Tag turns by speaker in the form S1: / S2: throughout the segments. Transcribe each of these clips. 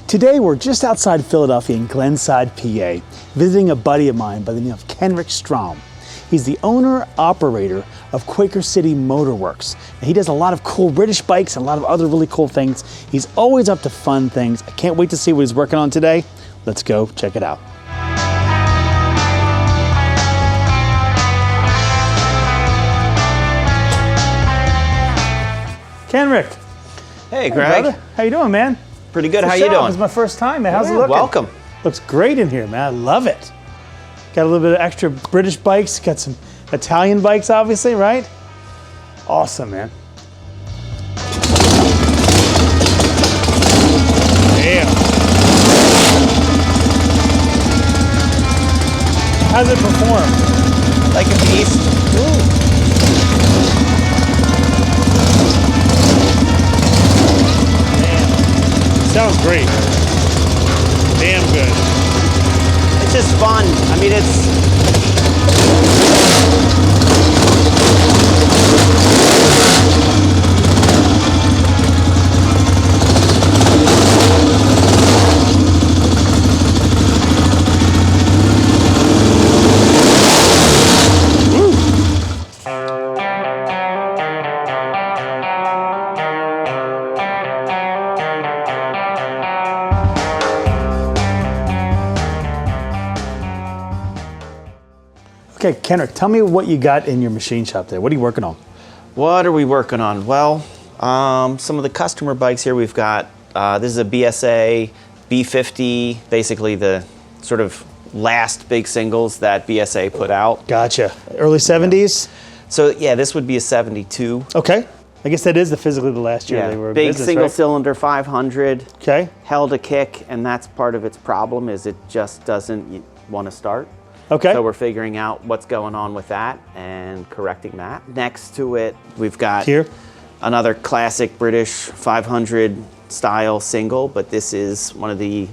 S1: Today we're just outside Philadelphia in Glenside, PA, visiting a buddy of mine by the name of Kenrick Strom. He's the owner-operator of Quaker City Motor Works. And he does a lot of cool British bikes and a lot of other really cool things. He's always up to fun things. I can't wait to see what he's working on today. Let's go check it out. Kenrick.
S2: Hey, Greg.
S1: Brother. How you doing, man?
S2: Pretty good. How you doing?
S1: This is my first time, man. How's it looking?
S2: Welcome.
S1: Looks great in here, man. I love it. Got a little bit of extra British bikes. Got some Italian bikes, obviously, right? Awesome, man. Damn. How's it perform?
S2: Like a beast.
S1: Ooh. Sounds great. Damn good.
S2: It's just fun. I mean, it's...
S1: Okay, Kenrick, tell me what you got in your machine shop there. What are you working on?
S2: What are we working on? Well, some of the customer bikes here we've got, this is a BSA B50, basically the sort of last big singles that BSA put out.
S1: Gotcha. Early 70s?
S2: So yeah, this would be a 72.
S1: Okay. I guess that is physically the last year they were in
S2: big
S1: business,
S2: single
S1: right?
S2: cylinder 500.
S1: Okay.
S2: Held a kick, and that's part of its problem is it just doesn't want to start.
S1: Okay.
S2: So we're figuring out what's going on with that and correcting that. Next to it, we've got
S1: here
S2: another classic British 500 style single, but this is one of the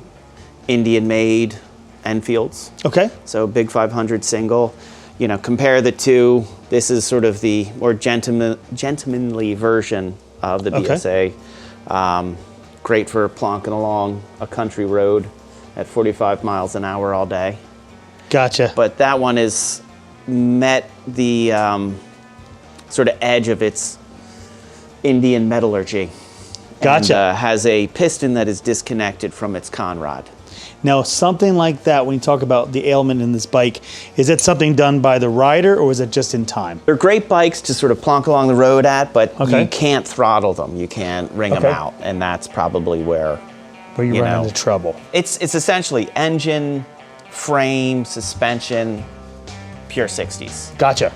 S2: Indian-made Enfields.
S1: Okay.
S2: So big 500 single. You know, compare the two. This is sort of the more gentlemanly version of the BSA. Great for plonking along a country road at 45 miles an hour all day.
S1: Gotcha.
S2: But that one has met the sort of edge of its Indian metallurgy.
S1: Gotcha.
S2: And has a piston that is disconnected from its conrod.
S1: Now, something like that, when you talk about the ailment in this bike, is it something done by the rider or is it just in time?
S2: They're great bikes to sort of plonk along the road at, but
S1: Okay.
S2: you can't throttle them. You can't ring them out. And that's probably where
S1: you run into trouble.
S2: It's essentially engine, frame, suspension, pure 60s.
S1: Gotcha.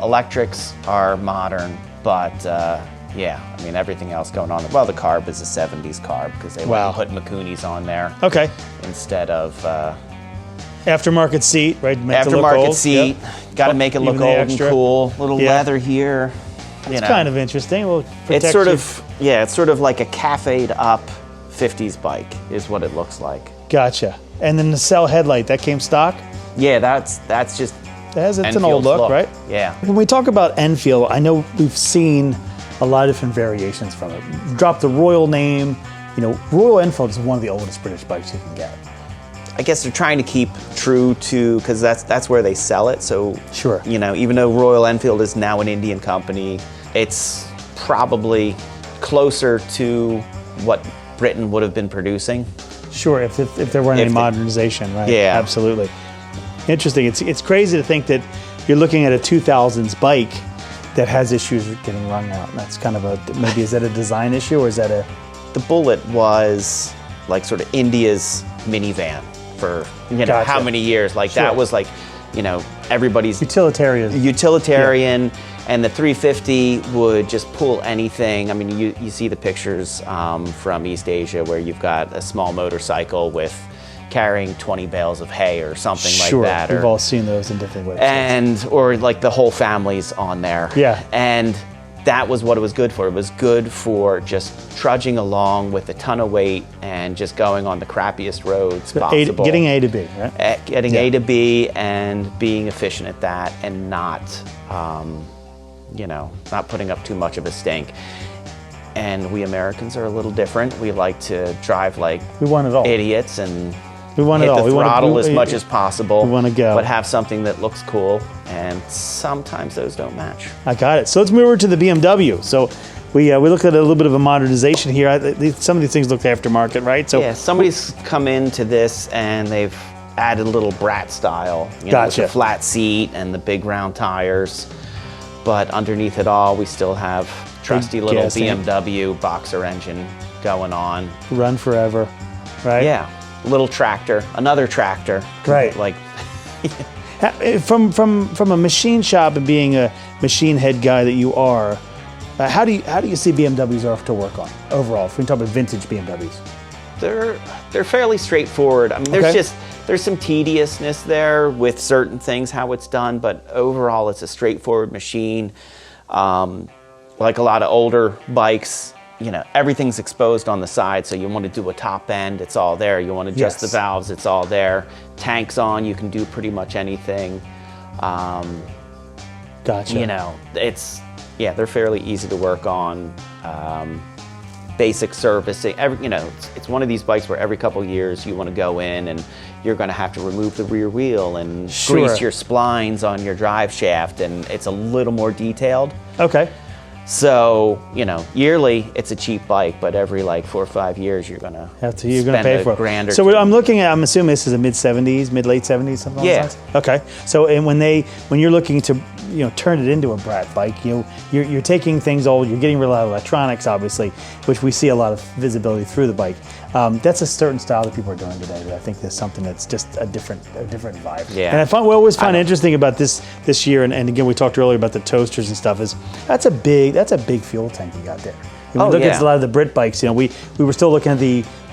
S2: Electrics are modern, but yeah, I mean, everything else going on. Well, the carb is a 70s carb because they want to put Makunis on there.
S1: Okay.
S2: Instead of...
S1: aftermarket seat, right?
S2: Aftermarket seat. Yep. Got to make it look old and cool. Little leather here.
S1: It's kind of interesting. Well,
S2: it's sort of, yeah, it's sort of like a cafe'd up 50s bike is what it looks like.
S1: Gotcha. And then the cell headlight, that came stock?
S2: Yeah, that's just
S1: it's an old look, right?
S2: Yeah.
S1: When we talk about Enfield, I know we've seen a lot of different variations from it. Drop the Royal name. You know, Royal Enfield is one of the oldest British bikes you can get.
S2: I guess they're trying to keep true to, because that's where they sell it. So,
S1: sure.
S2: You know, even though Royal Enfield is now an Indian company, it's probably closer to what Britain would have been producing.
S1: Sure, if there weren't any modernization, right?
S2: Yeah.
S1: Absolutely. Interesting. It's crazy to think that you're looking at a 2000s bike that has issues with getting rung out. And that's kind of maybe is that a design issue or is that a...
S2: The Bullet was like sort of India's minivan for how many years. Like that was like, you know, everybody's... Utilitarian. Yeah. And the 350 would just pull anything. I mean, you see the pictures from East Asia where you've got a small motorcycle with carrying 20 bales of hay or something like that.
S1: We've all seen those in different ways.
S2: Or like the whole family's on there.
S1: Yeah.
S2: And that was what it was good for. It was good for just trudging along with a ton of weight and just going on the crappiest roads possible.
S1: Getting A to B, right?
S2: Getting A to B and being efficient at that and not, you know, not putting up too much of a stink. and we Americans are a little different. We like to drive like
S1: we want it all.
S2: idiots and
S1: we want
S2: hit
S1: it all.
S2: the throttle as much as possible.
S1: We want to go.
S2: But have something that looks cool, and sometimes those don't match.
S1: I got it. So let's move over to the BMW. So we looked at a little bit of a modernization here. Some of these things look aftermarket, right? So
S2: yeah, somebody's come into this and they've added a little brat style, you know, with the flat seat and the big round tires. But underneath it all, we still have trusty little BMW boxer engine going on.
S1: Run forever, right?
S2: Yeah, little tractor, another tractor.
S1: Right.
S2: Like
S1: from a machine shop and being a machine head guy that you are, how do you see BMWs are to work on overall? If we talk about vintage BMWs,
S2: they're fairly straightforward. I mean, there's some tediousness there with certain things, how it's done, but overall it's a straightforward machine. Like a lot of older bikes, you know, everything's exposed on the side, so you want to do a top end, it's all there. You want to adjust the valves, it's all there. Tanks on, you can do pretty much anything.
S1: Gotcha.
S2: You know, they're fairly easy to work on. Basic servicing, you know, it's one of these bikes where every couple of years you want to go in and you're going to have to remove the rear wheel and grease your splines on your drive shaft, and it's a little more detailed.
S1: Okay.
S2: So, you know, yearly it's a cheap bike, but every like 4 or 5 years you're gonna
S1: pay for it.
S2: $1,000 or
S1: so
S2: two.
S1: I'm assuming this is a mid late 70s, something like that. Okay. So and when you're looking to, you know, turn it into a brat bike, you're taking things old, you're getting rid of a lot of electronics, obviously, which we see a lot of visibility through the bike. That's a certain style that people are doing today. But I think there's something that's just a different vibe.
S2: Yeah.
S1: And we always find interesting about this year, and again we talked earlier about the toasters and stuff. Is that's a big fuel tank you got there. Look at a lot of the Brit bikes. You know, we were still looking at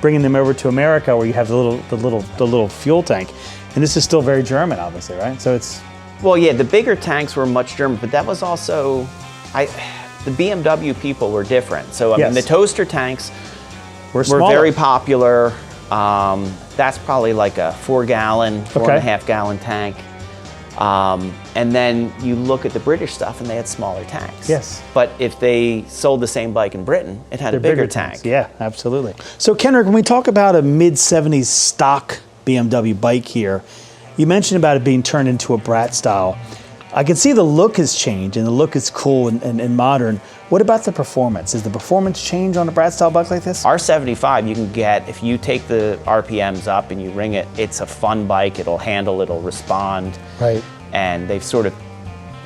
S1: bringing them over to America, where you have the little fuel tank, and this is still very German, obviously, right? So it's
S2: the bigger tanks were much German, but that was also the BMW people were different. So I mean, the toaster tanks were very popular. That's probably like a 4-gallon, 4.5-gallon tank. And then you look at the British stuff and they had smaller tanks.
S1: Yes.
S2: But if they sold the same bike in Britain, it had a bigger tank.
S1: Tanks. Yeah, absolutely. So Kenrick, when we talk about a mid-70s stock BMW bike here, you mentioned about it being turned into a brat style. I can see the look has changed and the look is cool and modern. What about the performance? Does the performance change on a brat style bike like this?
S2: R75 you can get, if you take the RPMs up and you ring it, it's a fun bike. It'll handle, it'll respond.
S1: Right.
S2: And they've sort of,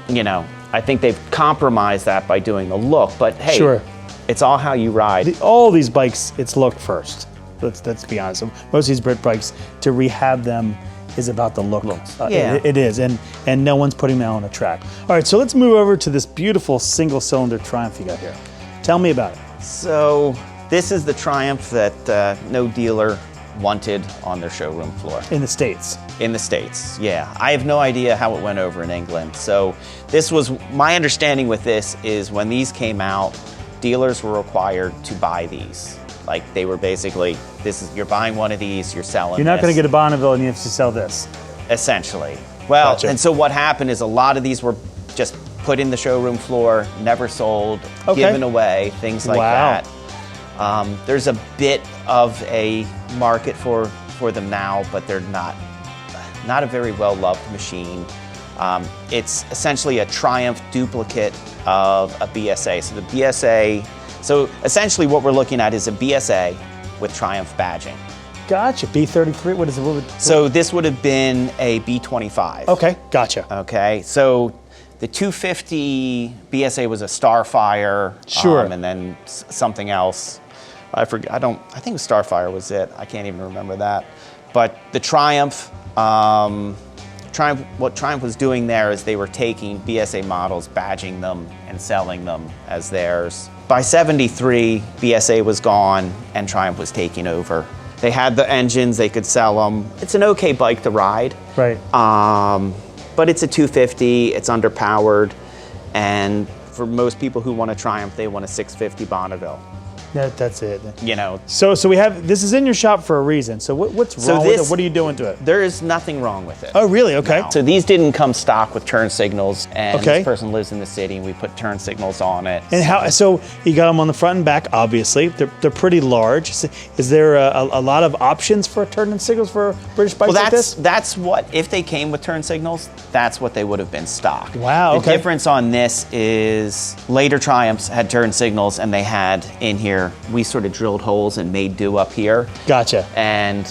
S2: you know, I think they've compromised that by doing the look, but hey, it's all how you ride.
S1: All these bikes, it's look first. Let's be honest. Most of these Brit bikes, to rehab them is about the look. It is, and no one's putting that on a track. All right, so let's move over to this beautiful single-cylinder Triumph you got here. Tell me about it.
S2: So this is the Triumph that no dealer wanted on their showroom floor.
S1: In the States?
S2: In the States, yeah. I have no idea how it went over in England. So this was, my understanding with this is when these came out, dealers were required to buy these. Like they were basically, you're buying one of these, you're selling
S1: You're not going to get a Bonneville and you have to sell this.
S2: Essentially. Well, and so what happened is a lot of these were just put in the showroom floor, never sold, given away, things like that. There's a bit of a market for them now, but they're not a very well-loved machine. It's essentially a Triumph duplicate of a BSA. So the BSA, so essentially what we're looking at is a BSA with Triumph badging.
S1: Gotcha. B33, what is it?
S2: So this would have been a B25.
S1: Okay, gotcha.
S2: Okay, so the 250 BSA was a Starfire.
S1: Sure.
S2: And then something else. I forget. I think it was Starfire was it. I can't even remember that. But the Triumph, what Triumph was doing there is they were taking BSA models, badging them, and selling them as theirs. By '73, BSA was gone, and Triumph was taking over. They had the engines, they could sell them. It's an okay bike to ride.
S1: Right.
S2: But it's a 250, it's underpowered, and for most people who want a Triumph, they want a 650 Bonneville.
S1: That's it.
S2: You know.
S1: So we have, this is in your shop for a reason. So what's wrong with it? What are you doing to it?
S2: There is nothing wrong with it.
S1: Oh, really? Okay.
S2: No. So these didn't come stock with turn signals, and this person lives in the city, and we put turn signals on it.
S1: And how? So you got them on the front and back. Obviously, they're pretty large. Is there a lot of options for turn signals for British bikes like this?
S2: That's what, if they came with turn signals, that's what they would have been stock.
S1: Wow.
S2: The difference on this is later Triumphs had turn signals, and they had in here, we sort of drilled holes and made do up here.
S1: Gotcha.
S2: And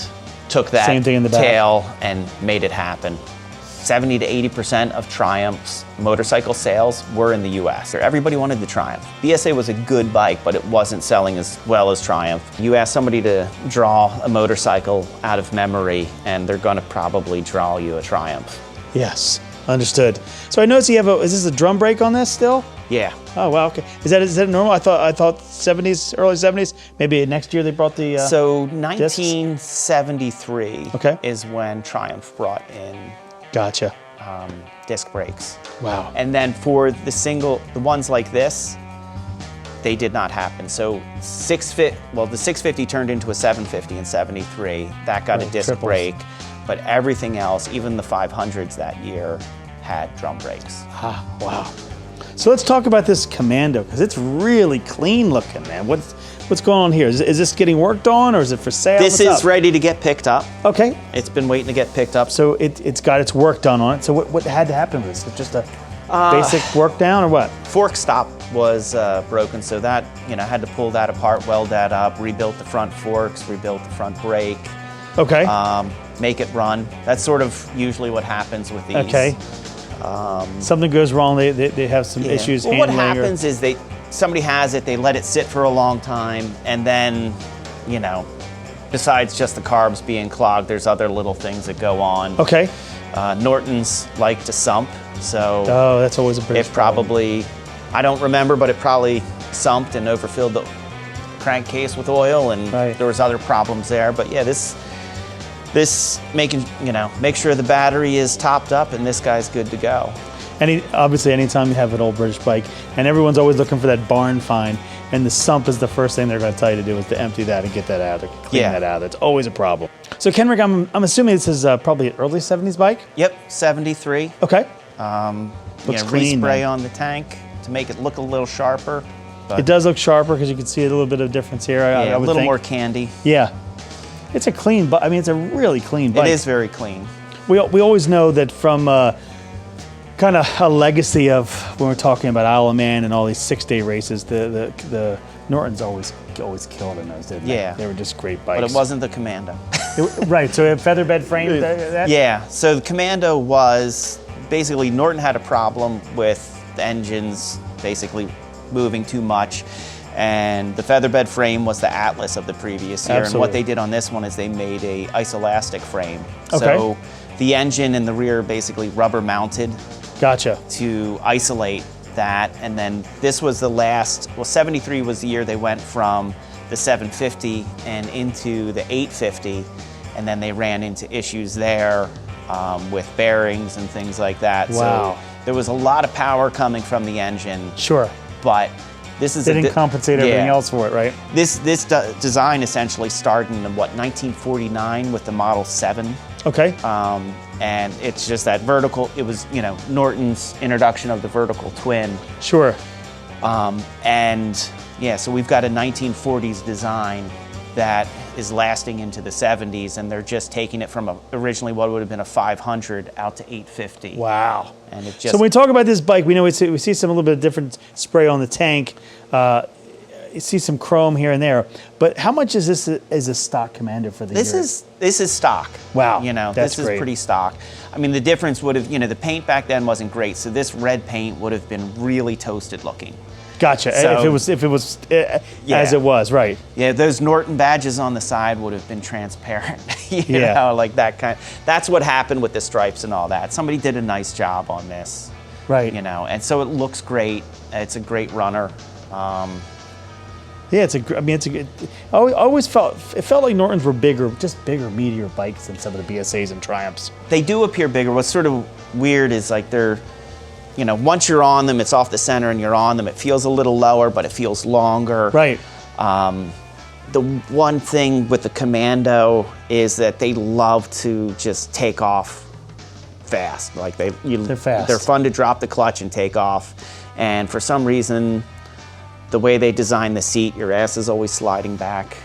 S2: took that
S1: Same thing in the back.
S2: tail and made it happen. 70 to 80% of Triumph's motorcycle sales were in the US. Everybody wanted the Triumph. BSA was a good bike, but it wasn't selling as well as Triumph. You ask somebody to draw a motorcycle out of memory, and they're gonna probably draw you a Triumph.
S1: Yes, understood. So I noticed you have is this a drum brake on this still?
S2: Yeah.
S1: Oh wow, okay. Is that normal? I thought 70s, early 70s. Maybe next year they brought the
S2: So 1973
S1: okay.
S2: is when Triumph brought in
S1: Gotcha.
S2: disc brakes.
S1: Wow.
S2: And then for the ones like this, they did not happen. So the 650 turned into a 750 in 73. That got a disc
S1: triples.
S2: brake, but everything else, even the 500s that year, had drum brakes.
S1: Ah, wow. So let's talk about this Commando, because it's really clean looking, man. What's going on here? Is this getting worked on, or is it for sale?
S2: This is ready to get picked up.
S1: Okay.
S2: It's been waiting to get picked up.
S1: So it's got its work done on it. So what had to happen with this? Is it just a basic work down, or what?
S2: Fork stop was broken, so that, had to pull that apart, weld that up, rebuilt the front forks, rebuilt the front brake.
S1: Okay.
S2: Make it run. That's sort of usually what happens with these.
S1: Okay. Something goes wrong, they have some issues
S2: well,
S1: handling.
S2: What happens is somebody has it, they let it sit for a long time, and then, besides just the carbs being clogged, there's other little things that go on.
S1: Okay.
S2: Nortons like to sump, so
S1: oh, that's always a British
S2: problem. I don't remember, but it probably sumped and overfilled the crankcase with oil, and there was other problems there. But yeah, this make sure the battery is topped up, and this guy's good to go.
S1: Obviously, anytime you have an old British bike, and everyone's always looking for that barn find, and the sump is the first thing they're going to tell you to do, is to empty that and get that out, or clean that out. It's always a problem. So Kenrick, I'm assuming this is probably an early 70s bike?
S2: Yep, 73.
S1: Okay.
S2: Looks clean. Respray on the tank to make it look a little sharper.
S1: It does look sharper, because you can see a little bit of difference here.
S2: Yeah, a little more candy.
S1: Yeah. It's a clean bike. I mean, it's a really clean bike.
S2: It is very clean.
S1: We always know that from kind of a legacy of when we're talking about Isle of Man and all these 6-day races, the Nortons always killed in those, didn't they?
S2: Yeah.
S1: They were just great bikes.
S2: But it wasn't the Commando.
S1: Right, so it had featherbed frame?
S2: Yeah, so the Commando was, basically Norton had a problem with the engines basically moving too much. And the featherbed frame was the Atlas of the previous year.
S1: Absolutely.
S2: And what they did on this one is they made a isoelastic frame.
S1: Okay.
S2: So the engine and the rear basically rubber mounted.
S1: Gotcha.
S2: To isolate that. And then this was the last, 73 was the year they went from the 750 and into the 850. And then they ran into issues there with bearings and things like that.
S1: Wow.
S2: So there was a lot of power coming from the engine.
S1: Sure.
S2: But this is
S1: they didn't compensate everything else for it, right?
S2: This design essentially started in 1949 with the Model 7.
S1: Okay.
S2: And it's just that vertical. It was Norton's introduction of the vertical twin.
S1: Sure.
S2: And yeah, so we've got a 1940s design that is lasting into the 70s, and they're just taking it from originally what would have been a 500 out to 850.
S1: Wow.
S2: And it just,
S1: so when we talk about this bike, we know we see some a little bit of different spray on the tank. You see some chrome here and there, but how much is this as a stock Commando for the year?
S2: This is stock.
S1: Wow,
S2: this is pretty stock. I mean, the difference would have, the paint back then wasn't great, so this red paint would have been really toasted looking.
S1: Gotcha. So, if it was as it was, right?
S2: Yeah, those Norton badges on the side would have been transparent. you know, like that kind. That's what happened with the stripes and all that. Somebody did a nice job on this,
S1: right?
S2: And so it looks great. It's a great runner.
S1: Yeah, I always felt like Nortons were bigger, meatier bikes than some of the BSAs and Triumphs.
S2: They do appear bigger. What's sort of weird is like they're, once you're on them, it's off the center and you're on them. It feels a little lower, but it feels longer.
S1: Right.
S2: The one thing with the Commando is that they love to just take off fast. Like
S1: they're fast.
S2: They're fun to drop the clutch and take off. And for some reason, the way they design the seat, your ass is always sliding back.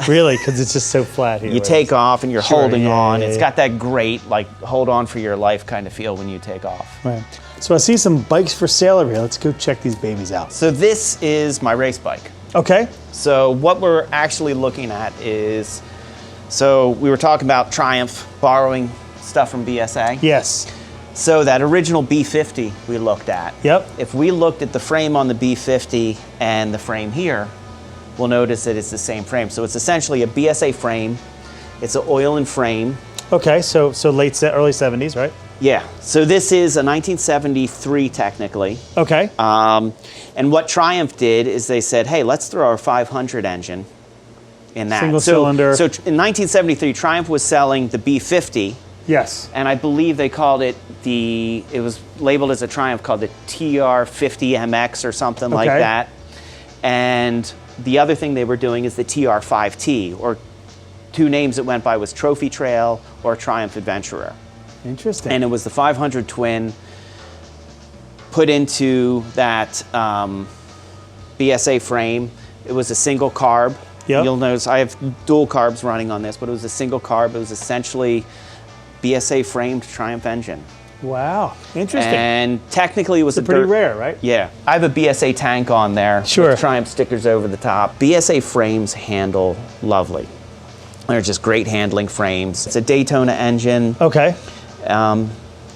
S1: Really? Because it's just so flat here.
S2: You take off and you're holding on.
S1: Yeah,
S2: it's got that great, like, hold on for your life kind of feel when you take off.
S1: Right. So I see some bikes for sale over here. Let's go check these babies out.
S2: So this is my race bike.
S1: Okay.
S2: So what we're actually looking at is, so we were talking about Triumph borrowing stuff from BSA.
S1: Yes.
S2: So that original B50 we looked at.
S1: Yep.
S2: If we looked at the frame on the B50 and the frame here, we'll notice that it's the same frame. So it's essentially a BSA frame. It's an oil and frame.
S1: Okay, so early 70s, right?
S2: Yeah. So this is a 1973 technically.
S1: Okay.
S2: And what Triumph did is they said, hey, let's throw our 500 engine in that.
S1: Single cylinder.
S2: So in 1973, Triumph was selling the B50.
S1: Yes.
S2: And I believe they called it it was labeled as a Triumph called the TR50MX or something like that. And the other thing they were doing is the TR5T, or two names it went by was Trophy Trail or Triumph Adventurer.
S1: Interesting.
S2: And it was the 500 twin put into that BSA frame. It was a single carb.
S1: Yep.
S2: You'll notice I have dual carbs running on this, but it was a single carb. It was essentially BSA framed Triumph engine.
S1: Wow, interesting.
S2: And technically it was
S1: pretty rare, right?
S2: Yeah. I have a BSA tank on there.
S1: Sure.
S2: With Triumph stickers over the top. BSA frames handle lovely. They're just great handling frames. It's a Daytona engine.
S1: Okay.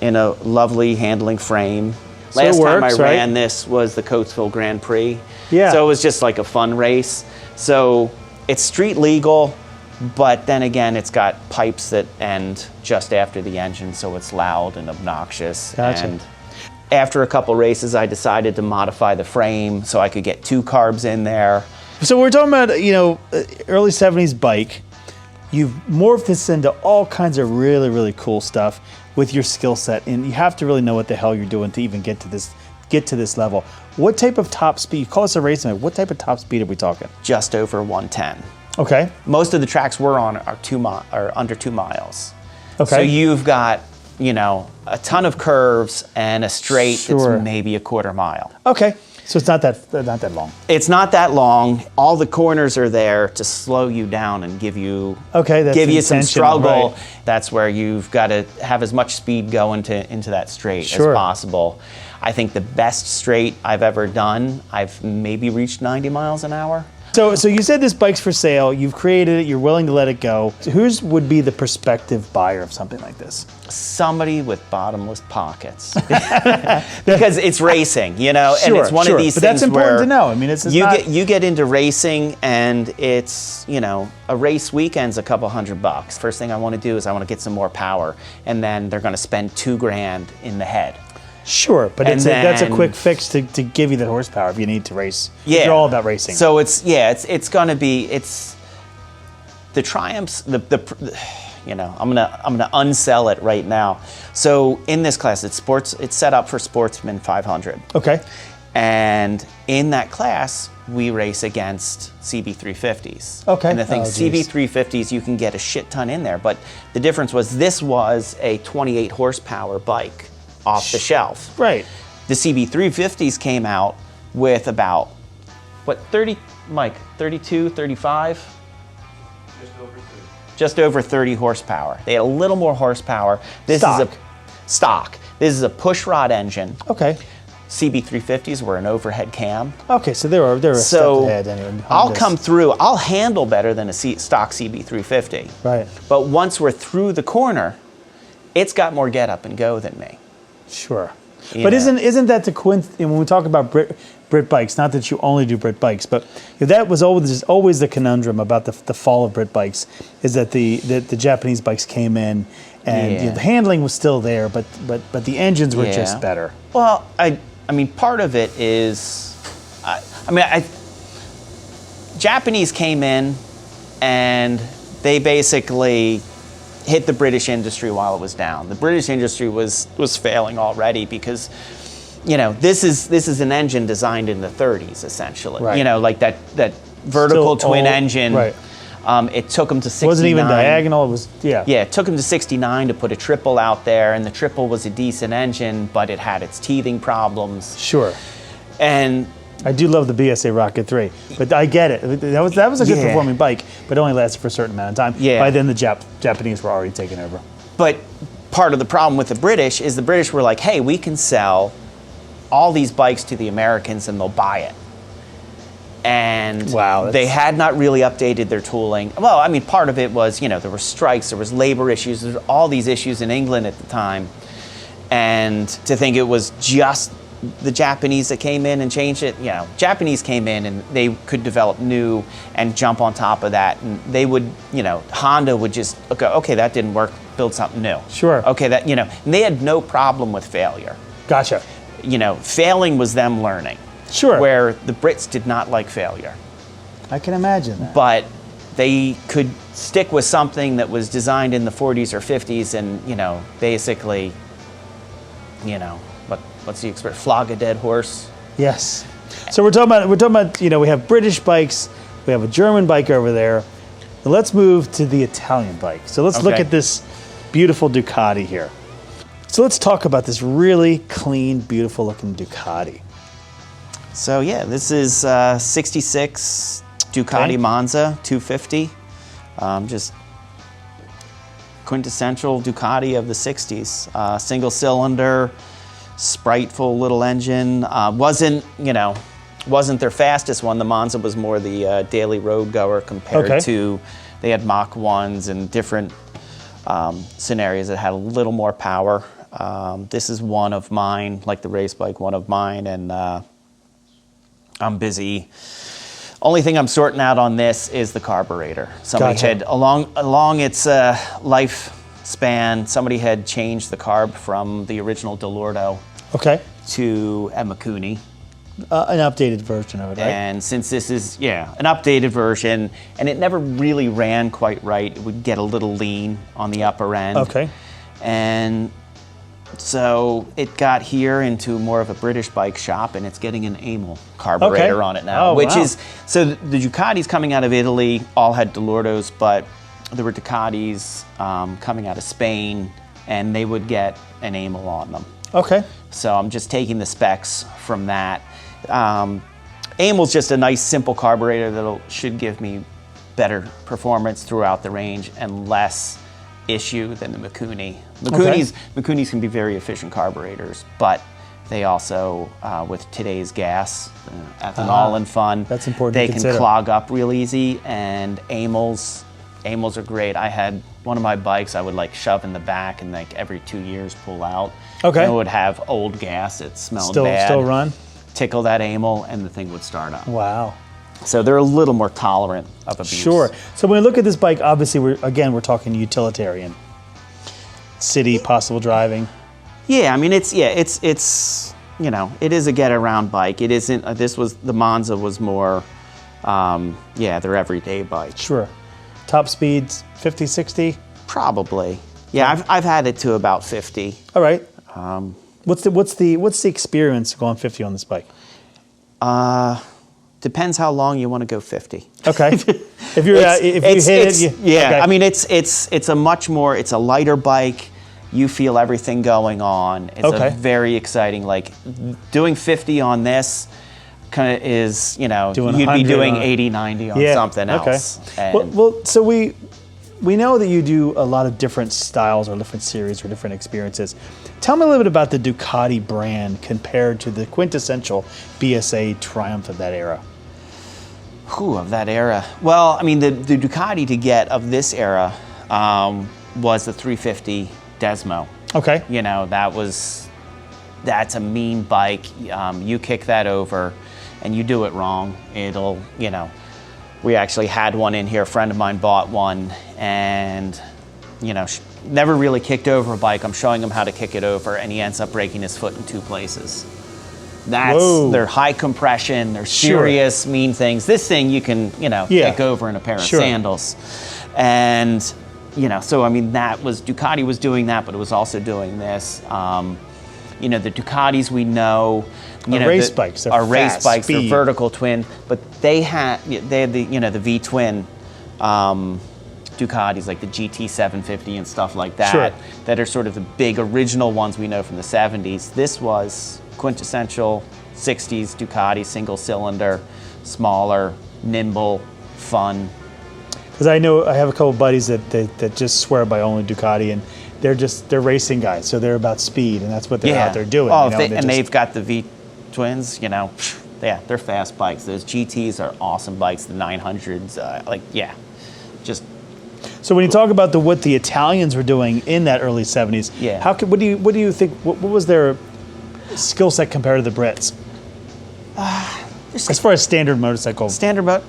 S2: In a lovely handling frame.
S1: So
S2: Last time I
S1: works,
S2: ran
S1: right?
S2: this was the Coatesville Grand Prix.
S1: Yeah.
S2: So it was just like a fun race. So it's street legal, but then again, it's got pipes that end just after the engine, so it's loud and obnoxious.
S1: Gotcha.
S2: And after a couple races, I decided to modify the frame so I could get two carbs in there.
S1: So we're talking about, early 70s bike. You've morphed this into all kinds of really, really cool stuff with your skill set, and you have to really know what the hell you're doing to even get to this level. What type of top speed? You call this a racing bike. What type of top speed are we talking?
S2: Just over 110.
S1: Okay.
S2: Most of the tracks we're on are under 2 miles.
S1: Okay.
S2: So you've got, a ton of curves and a straight that's maybe a quarter mile.
S1: Okay. So it's not that long.
S2: It's not that long. All the corners are there to slow you down and give you some struggle.
S1: Right.
S2: That's where you've got to have as much speed going into that straight as possible. I think the best straight I've ever done, I've maybe reached 90 miles an hour.
S1: So you said this bike's for sale. You've created it. You're willing to let it go. So who would be the prospective buyer of something like this?
S2: Somebody with bottomless pockets, because it's racing, and it's one of these things.
S1: But that's important to know. I mean,
S2: you get into racing, and it's a race weekend's a couple $100. First thing I want to do is I want to get some more power, and then they're going to spend $2,000 in the head.
S1: Sure, but that's a quick fix to give you the horsepower if you need to race.
S2: Yeah,
S1: you're all about racing.
S2: So it's going to be the Triumphs. I'm gonna unsell it right now. So in this class, it's set up for Sportsman 500.
S1: Okay.
S2: And in that class, we race against CB350s.
S1: Okay.
S2: And the thing, CB350s, you can get a shit ton in there, but the difference was this was a 28 horsepower bike off the shelf.
S1: Right.
S2: The CB350s came out with about, 32, 35? Just over 30 horsepower. They had a little more horsepower. This is a stock. This is a push rod engine.
S1: Okay.
S2: CB350s were an overhead cam.
S1: Okay, so they were a step ahead anyway.
S2: I'll come through. I'll handle better than a stock CB350.
S1: Right.
S2: But once we're through the corner, it's got more get up and go than me.
S1: Sure. But isn't that the when we talk about Brit bikes, not that you only do Brit bikes, but that was always the conundrum about the fall of Brit bikes, is that the Japanese bikes came in and the handling was still there, but the engines were just better.
S2: Well, I mean, part of it is, Japanese came in and they basically hit the British industry while it was down. The British industry was failing already because, this is an engine designed in the 30s essentially.
S1: Right.
S2: Like that vertical twin engine.
S1: Right.
S2: It took them to 69.
S1: It wasn't even diagonal. It was, yeah.
S2: Yeah, it took them to 69 to put a triple out there, and the triple was a decent engine, but it had its teething problems.
S1: Sure.
S2: And
S1: I do love the BSA Rocket 3, but I get it. That was a good performing bike, but it only lasted for a certain amount of time.
S2: Yeah.
S1: By then, the Japanese were already taking over.
S2: But part of the problem with the British is the British were like, hey, we can sell all these bikes to the Americans and they'll buy it. And they had not really updated their tooling. Well, I mean, part of it was, there were strikes, there was labor issues, there were all these issues in England at the time. And to think it was just the Japanese that came in and changed it, Japanese came in and they could develop new and jump on top of that. And they would, Honda would just go, okay, that didn't work, build something new.
S1: Sure.
S2: Okay, and they had no problem with failure.
S1: Gotcha.
S2: Failing was them learning.
S1: Sure.
S2: Where the Brits did not like failure.
S1: I can imagine that.
S2: But they could stick with something that was designed in the 40s or 50s and, basically, what's the expression? Flog a dead horse.
S1: Yes. So we're talking about, we have British bikes, we have a German bike over there. Now let's move to the Italian bike. So let's look at this beautiful Ducati here. So let's talk about this really clean, beautiful looking Ducati.
S2: So yeah, this is 66 Ducati Monza 250. Just quintessential Ducati of the 60s. Single cylinder, spriteful little engine. Wasn't their fastest one. The Monza was more the daily road goer compared to, they had Mach 1s and different scenarios that had a little more power. This is one of mine, like the race bike, one of mine, and I'm busy. Only thing I'm sorting out on this is the carburetor. Somebody had, along its lifespan, somebody had changed the carb from the original Delorto to a Mikuni.
S1: An updated version of it, right?
S2: And since this is, an updated version, and it never really ran quite right, it would get a little lean on the upper end.
S1: Okay.
S2: And so it got here into more of a British bike shop, and it's getting an Amel carburetor on it now, so the Ducatis coming out of Italy all had Delortos, but there were Ducatis coming out of Spain, and they would get an Amel on them.
S1: Okay.
S2: So I'm just taking the specs from that. Amel's just a nice, simple carburetor that should give me better performance throughout the range and less issue than the Mikuni. Mikunis can be very efficient carburetors, but they also, with today's gas, ethanol and fun,
S1: that's important
S2: they
S1: to
S2: can
S1: consider.
S2: clog up real easy, and Amels are great. I had one of my bikes I would shove in the back and every 2 years pull out.
S1: Okay.
S2: And it would have old gas that smelled bad.
S1: Still run?
S2: Tickle that Amel and the thing would start up.
S1: Wow.
S2: So they're a little more tolerant of abuse.
S1: Sure. So when we look at this bike, obviously we're talking utilitarian. City, possible driving.
S2: Yeah, I mean it is a get around bike. It isn't. The Monza was more, their everyday bike.
S1: Sure. Top speeds 50, 60.
S2: Probably. Yeah, I've had it to about 50.
S1: All right. What's the experience going 50 on this bike?
S2: Depends how long you want to go 50.
S1: Okay. If you hit it.
S2: I mean it's a lighter bike. You feel everything going on. It's a very exciting. Doing 50 on this kind of is, you'd be doing 80, 90 on something else.
S1: Well, so we know that you do a lot of different styles or different series or different experiences. Tell me a little bit about the Ducati brand compared to the quintessential BSA Triumph of that era.
S2: Of that era. Well, I mean, the Ducati to get of this era was the 350 Desmo.
S1: Okay.
S2: That's a mean bike. You kick that over and you do it wrong, it'll, we actually had one in here. A friend of mine bought one and, never really kicked over a bike. I'm showing him how to kick it over and he ends up breaking his foot in 2 places. They're high compression, they're serious, mean things. This thing you can, kick over in a pair of sandals. And, so I mean, Ducati was doing that, but it was also doing this. The Ducatis we know,
S1: race bikes.
S2: Are race bikes. They're vertical twin, but they had the V twin Ducatis like the GT 750 and stuff like that.
S1: Sure.
S2: That are sort of the big original ones we know from the 70s. This was quintessential 60s Ducati, single cylinder, smaller, nimble, fun.
S1: Because I know I have a couple of buddies that just swear by only Ducati, and they're racing guys, so they're about speed, and that's what they're out there doing.
S2: Oh, they've got the V twins, yeah, they're fast bikes. Those GTs are awesome bikes. The 900s, just.
S1: So when you talk about what the Italians were doing in that early 70s, what do you think? What was their skill set compared to the Brits? As far as standard motorcycle.
S2: The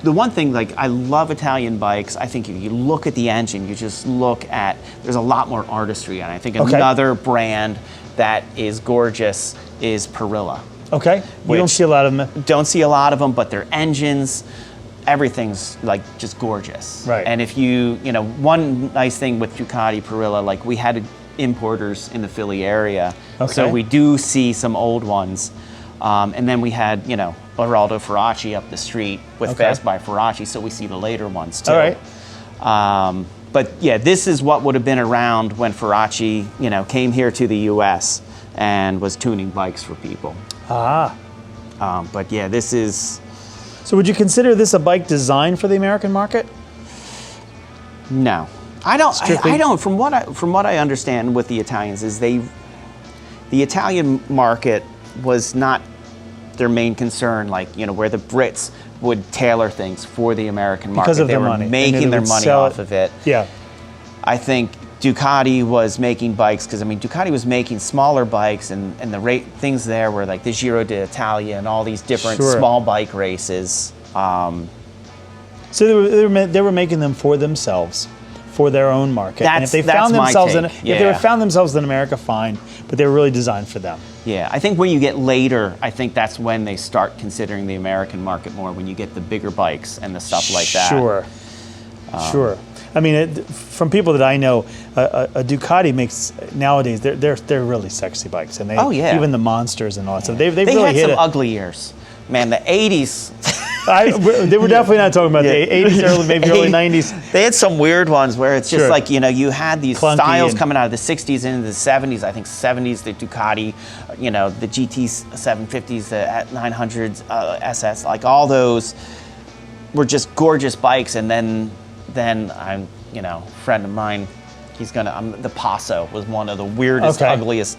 S2: one thing, I love Italian bikes. I think if you look at the engine, you just look at, there's a lot more artistry. And I think another brand that is gorgeous is Perilla.
S1: Okay. You don't see a lot of them.
S2: Don't see a lot of them, but their engines, everything's just gorgeous.
S1: Right.
S2: And if one nice thing with Ducati Perilla, we had importers in the Philly area.
S1: Okay.
S2: So we do see some old ones. And then we had, Geraldo Faraci up the street with Fast by Faraci, so we see the later ones too.
S1: All right.
S2: But yeah, this is what would have been around when Faraci, came here to the U.S. and was tuning bikes for people.
S1: Ah.
S2: But yeah, this is.
S1: So would you consider this a bike designed for the American market?
S2: No, I don't. I don't. From what I understand with the Italians is the Italian market was not their main concern, where the Brits would tailor things for the American market.
S1: Because of
S2: they were
S1: money.
S2: making their money off of it.
S1: Yeah.
S2: I think Ducati was making bikes, because Ducati was making smaller bikes, and the things there were like the Giro d'Italia and all these different small bike races.
S1: So they were making them for themselves, for their own market. And if they found themselves if they found themselves in America, fine. But they were really designed for them.
S2: Yeah, I think when you get later, I think that's when they start considering the American market more, when you get the bigger bikes and the stuff like that.
S1: Sure, sure. I mean, from people that I know, a Ducati makes, nowadays, they're really sexy bikes. And even the monsters and all that stuff. They really
S2: had
S1: hit
S2: some ugly years. Man, the 80s.
S1: They were definitely not talking about the 80s, maybe early 90s.
S2: They had some weird ones where it's just you had these
S1: clunky
S2: styles coming out of the 60s into the 70s. I think 70s, the Ducati, the GT 750s, the 900s, SS, all those were just gorgeous bikes. And then I'm, friend of mine, the Passo was one of the weirdest, ugliest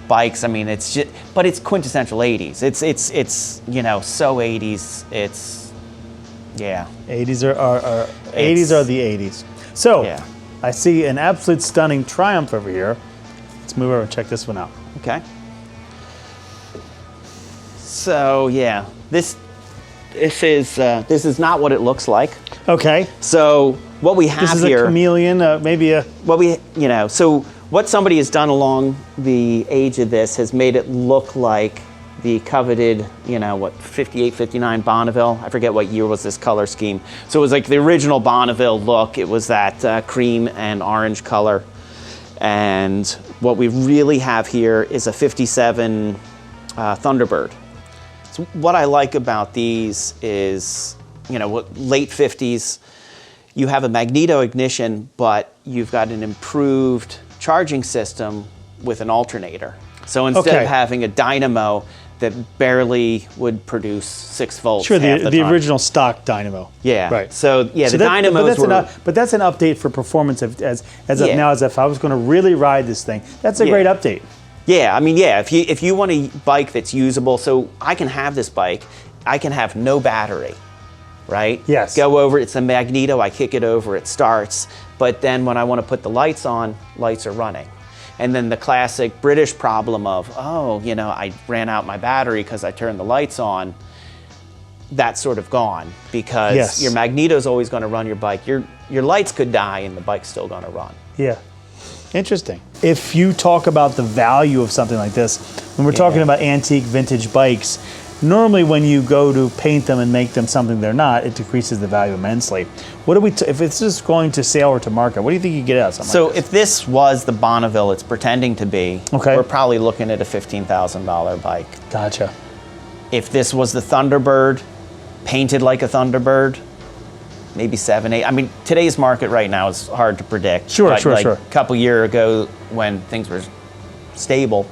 S2: bikes. I mean, it's just, but it's quintessential 80s. It's so 80s. It's, yeah.
S1: 80s are 80s are the 80s. So I see an absolute stunning Triumph over here. Let's move over and check this one out.
S2: Okay. So yeah, this is not what it looks like.
S1: Okay.
S2: So what we have
S1: here. This is a chameleon, maybe a.
S2: So what somebody has done along the age of this has made it look like the coveted, 58, 59 Bonneville. I forget what year was this color scheme. So it was like the original Bonneville look. It was that cream and orange color. And what we really have here is a 57 Thunderbird. So what I like about these is, late 50s, you have a magneto ignition, but you've got an improved charging system with an alternator. So instead of having a dynamo that barely would produce 6 volts.
S1: Sure, the original stock dynamo.
S2: Yeah.
S1: Right.
S2: So the dynamos
S1: but that's an update for performance as of now. As if I was going to really ride this thing, that's a great update.
S2: Yeah, I mean, if you want a bike that's usable, so I can have this bike, I can have no battery, right?
S1: Yes.
S2: Go over, it's a magneto, I kick it over, it starts, but then when I want to put the lights on, lights are running. And then the classic British problem of, I ran out my battery because I turned the lights on, that's sort of gone, because your magneto's always going to run your bike. Your lights could die and the bike's still going to run.
S1: Yeah. Interesting. If you talk about the value of something like this, when we're talking about antique vintage bikes, Normally when you go to paint them and make them something they're not, it decreases the value immensely. What do we, if it's just going to sale or to market, what do you think you get out of something like this?
S2: If this was the Bonneville it's pretending to be,
S1: okay,
S2: we're probably looking at a $15,000 bike.
S1: Gotcha.
S2: If this was the Thunderbird, painted like a Thunderbird, maybe 7, 8. I mean, today's market right now is hard to predict.
S1: Sure,
S2: but
S1: sure.
S2: A couple years ago when things were stable,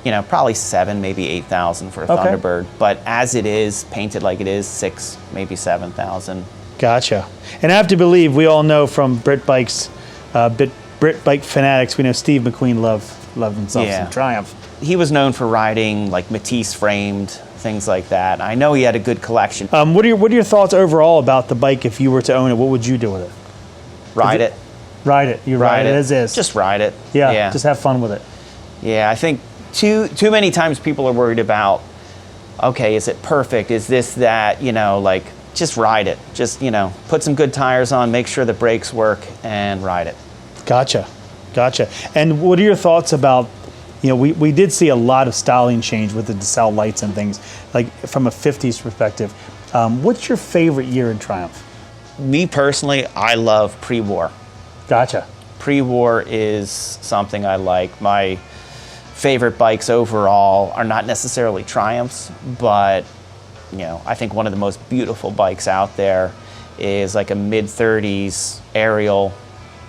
S2: probably 7, maybe 8,000 for a Thunderbird. But as it is, painted like it is, 6, maybe 7,000.
S1: Gotcha. And I have to believe we all know from Brit Bikes, Brit Bike fanatics, we know Steve McQueen loved himself some Triumph.
S2: He was known for riding like Matisse framed, things like that. I know he had a good collection.
S1: What are your thoughts overall about the bike if you were to own it? What would you do with it?
S2: Ride it.
S1: Ride it. You ride it as is.
S2: Just ride it.
S1: Yeah. Just have fun with it.
S2: Yeah, I think too many times people are worried about, okay, is it perfect? Is this that? Just ride it. Just put some good tires on, make sure the brakes work, and ride it. Gotcha.
S1: And what are your thoughts about? We did see a lot of styling change with the Decel lights and things, like from a 50s perspective. What's your favorite year in Triumph?
S2: Me personally, I love pre-war.
S1: Gotcha.
S2: Pre-war is something I like. My favorite bikes overall are not necessarily Triumphs, but I think one of the most beautiful bikes out there is like a mid-30s Ariel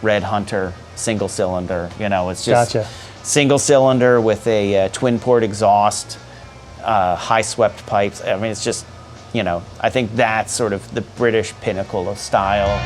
S2: Red Hunter single cylinder. It's just single cylinder with a twin port exhaust, high swept pipes. I mean, it's just, I think that's sort of the British pinnacle of style.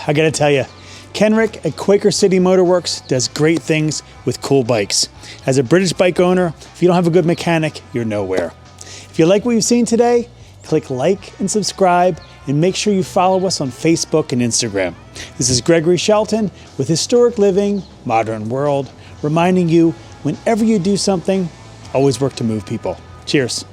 S1: I gotta tell you, Kenrick at Quaker City Motor Works does great things with cool bikes. As a British bike owner, if you don't have a good mechanic, you're nowhere. If you like what you've seen today, click like and subscribe, and make sure you follow us on Facebook and Instagram. This is Gregory Shelton with Historic Living, Modern World, reminding you, whenever you do something, always work to move people. Cheers.